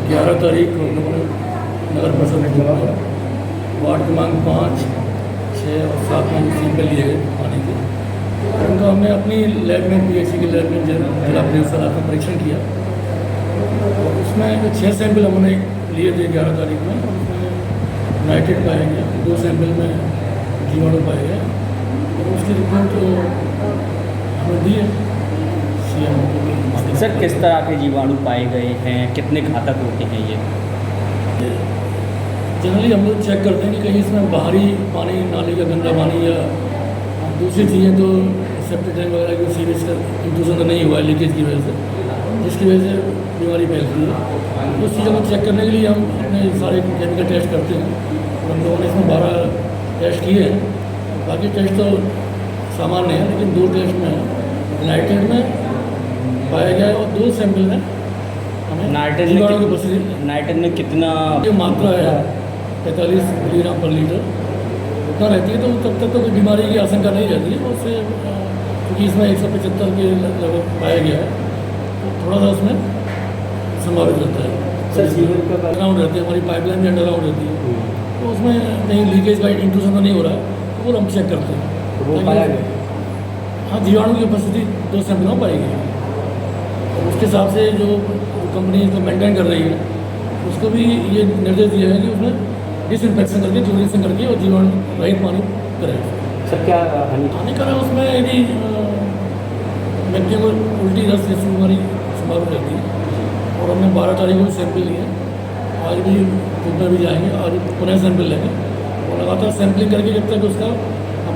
ग्यारह तारीख को नगर परिषद में चुनाव है। वार्ड क्रमांक 5, 6 और 7 में सैंपल लिए गए पानी के। उनका हमने अपनी लैब में PHC की लैब में जिला परिषद का परीक्षण किया। उसमें जो 6 सैंपल हमने लिए थे 11 तारीख में, उसमें नाइट्रेट पाया गया, 2 सैंपल में जीवाणु पाए गए। और उसकी रिपोर्ट हमें दी है CM को। सर, किस तरह के जीवाणु पाए गए हैं, कितने घातक होते हैं ये? जनरली हम लोग चेक करते हैं कि कहीं इसमें बाहरी पानी, नाली का गंदा पानी या दूसरी चीज़ें तो सेप्टिक टैंक वगैरह की सीवेज का इंट्रूजन तो नहीं हुआ है लीकेज की वजह से, जिसकी वजह से बीमारी फैलती है। उस चीज़ों को चेक करने के लिए हम अपने सारे केमिकल टेस्ट करते हैं। हम लोगों ने इसमें 12 टेस्ट किए हैं। बाकी टेस्ट तो सामान्य है, लेकिन 2 टेस्ट में नाइट्रेट में पाया गया है और 2 सैंपल में हमें नाइट्रेट में कितना जो मात्रा है 45 मिलीग्राम पर लीटर उतना रहती है, तो तब तक तो कोई बीमारी की आशंका नहीं रहती है। उससे क्योंकि इसमें 175 के लगभग पाया गया है, तो थोड़ा सा उसमें संभावित रहता है। सर, सीवर का अंडरग्राउंड रहती है, हमारी पाइपलाइन भी अंडरग्राउंड रहती है, तो उसमें कहीं लीकेज का इंट्रूजन तो नहीं हो रहा है, तो वो हम चेक करते हैं। तो वो पाया गया? हाँ, जीवाणु की उपस्थिति 2 सैंपलों में पाई गई है। और उसके हिसाब से जो कंपनी इसको मेंटेन कर रही है, उसको भी ये निर्देश दिया है कि उसमें डिसइंफेक्शन करके, क्लोरीनेशन करके और जीवाणु रहित पानी करें। सर, क्या हानिकारक उसमें यदि व्यक्ति को उल्टी दस्त जैसी बीमारी संभावित रहती है। और हमने 12 तारीख को सैंपल लिए, आज भी धूप में भी जाएंगे, आज पुनः सैंपल लेंगे और लगातार सैंपलिंग करके जब तक उसका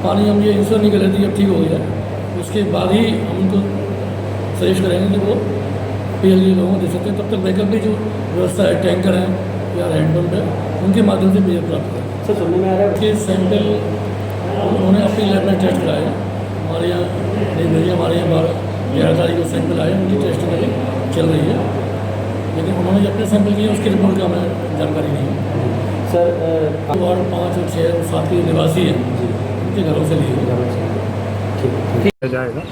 पानी हम ये इंश्योर नहीं कर लेते जब ठीक हो गया, उसके बाद ही हम उनको सजेस्ट करेंगे कि वो PLG लोगों को दे सकते हैं। तब तक वैकल्पिक जो व्यवस्था है, टैंकर हैं या हैंडपम्प है, उनके माध्यम से पेय प्राप्त करें। सर, सुनने में आ रहा है कि सैंपल उन्होंने अपनी लैब में टेस्ट कराए हैं। हमारे यहाँ नहीं भेजिए, हमारे यहाँ 11 तारीख को सैंपल आए, उनकी टेस्टिंग अभी चल रही है, लेकिन उन्होंने जो अपने सैंपल किए उसकी रिपोर्ट का हमें जानकारी नहीं है। सर, वार्ड 5 और 6 और 7 के निवासी हैं, उनके घरों से लिए ठीक जाएगा।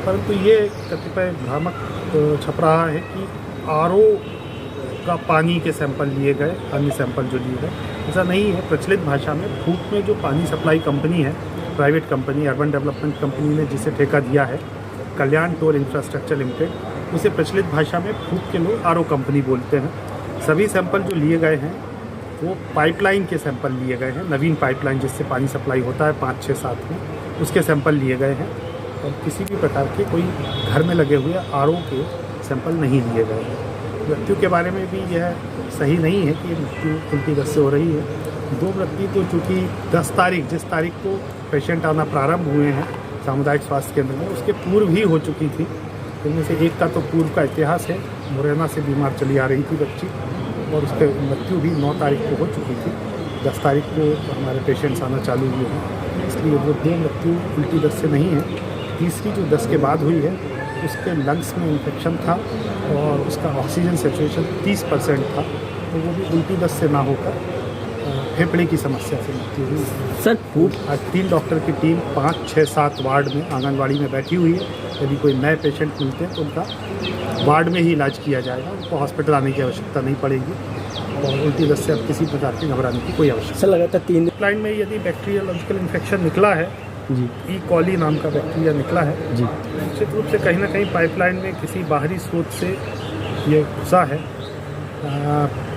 परंतु ये कतिपय भ्रामक छप रहा है कि RO का पानी के सैंपल लिए गए, अन्य सैंपल जो लिए गए, ऐसा नहीं है। प्रचलित भाषा में फूक में जो पानी सप्लाई कंपनी है, private company, urban development company ने जिसे ठेका दिया है, कल्याण टोल इंफ्रास्ट्रक्चर लिमिटेड, उसे प्रचलित भाषा में फूक के लोग RO कंपनी बोलते हैं। सभी सैंपल जो लिए गए हैं वो पाइपलाइन के सैंपल लिए गए हैं, नवीन पाइपलाइन जिससे पानी सप्लाई होता है 5, 6, 7 में, उसके सैंपल लिए गए हैं। और किसी भी प्रकार के कोई घर में लगे हुए RO के सैंपल नहीं लिए गए हैं। मृत्यु के बारे में भी यह सही नहीं है कि मृत्यु उल्टी दस्त से हो रही है। 2 मृत्यु तो चूँकि 10 तारीख, जिस तारीख को पेशेंट आना प्रारंभ हुए हैं सामुदायिक स्वास्थ्य केंद्र में, उसके पूर्व ही हो चुकी थी। इनमें से एक का तो पूर्व का इतिहास है, मुरैना से बीमार चली आ रही थी बच्ची, और उसके मृत्यु भी 9 तारीख को हो चुकी थी। 10 तारीख को हमारे पेशेंट्स आना चालू हुए हैं, इसलिए वो 2 मृत्यु उल्टी दस्त से नहीं है। तीसरी जो 10 के बाद हुई है, उसके लंग्स में इन्फेक्शन था और उसका ऑक्सीजन सैचुरेशन 30% था, तो वो भी उल्टी दस्त से ना होकर फेफड़े की समस्या से मृत्यु हुई। सर, आज 3 डॉक्टर की टीम 5, 6, 7 वार्ड में आंगनबाड़ी में बैठी हुई है। यदि कोई नए पेशेंट मिलते हैं तो उनका वार्ड में ही इलाज किया जाएगा, उनको हॉस्पिटल आने की आवश्यकता नहीं पड़ेगी। और उल्टी दस्त से अब किसी प्रकार के घबराने की कोई आवश्यकता। लगातार 3 लाइन में यदि बैक्टीरियोलॉजिकल इन्फेक्शन निकला है जी, ई कॉली नाम का बैक्टीरिया निकला है जी, निश्चित रूप से कहीं ना कहीं पाइपलाइन में किसी बाहरी स्रोत से ये घुसा है।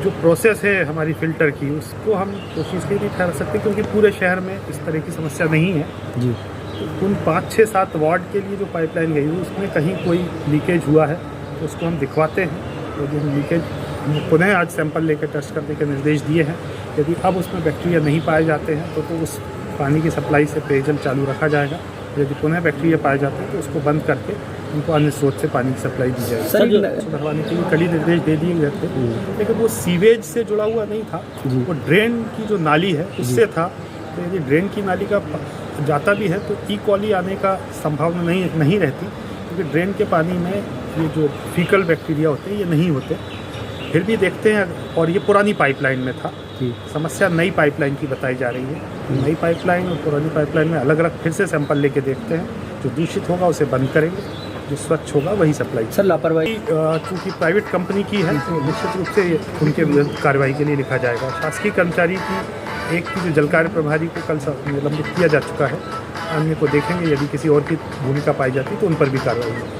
जो प्रोसेस है हमारी फ़िल्टर की, उसको हम कोशिश नहीं ठहरा सकते क्योंकि पूरे शहर में इस तरह की समस्या नहीं है जी। तो उन 5, 6, 7 वार्ड के लिए जो पाइपलाइन गई है उसमें कहीं कोई लीकेज हुआ है तो उसको हम दिखवाते हैं। यदि हम लीकेज पुनः आज सैंपल लेकर टेस्ट करने के निर्देश दिए हैं। यदि अब उसमें बैक्टीरिया नहीं पाए जाते हैं तो उस पानी की सप्लाई से पेयजल चालू रखा जाएगा। यदि पुनः बैक्टीरिया पाए जाते हैं तो उसको बंद करके उनको अन्य स्रोत से पानी की सप्लाई दी जाएगी। सर, सुधरवाने के लिए कड़ी निर्देश दे दिए गए थे, लेकिन वो सीवेज से जुड़ा हुआ नहीं था, वो ड्रेन की जो नाली है उससे था। तो यदि ड्रेन की नाली का जाता भी है तो ई कॉली आने का संभावना नहीं रहती, क्योंकि ड्रेन के पानी में ये जो फीकल बैक्टीरिया होते हैं ये नहीं होते, फिर भी देखते हैं। और ये पुरानी पाइपलाइन में था, समस्या नई पाइपलाइन की बताई जा रही है। नई पाइपलाइन और पुरानी पाइपलाइन में अलग अलग फिर से सैंपल लेके देखते हैं, जो दूषित होगा उसे बंद करेंगे, जो स्वच्छ होगा वही सप्लाई। सर लापरवाही चूँकि प्राइवेट कंपनी की है तो निश्चित रूप से उनके विरुद्ध कार्रवाई के लिए लिखा जाएगा। शासकीय कर्मचारी की एक की जो जल कार्य प्रभारी को कल निलंबित किया जा चुका है, अन्य को देखेंगे, यदि किसी और की भूमिका पाई जाती है तो उन पर भी कार्रवाई होगी।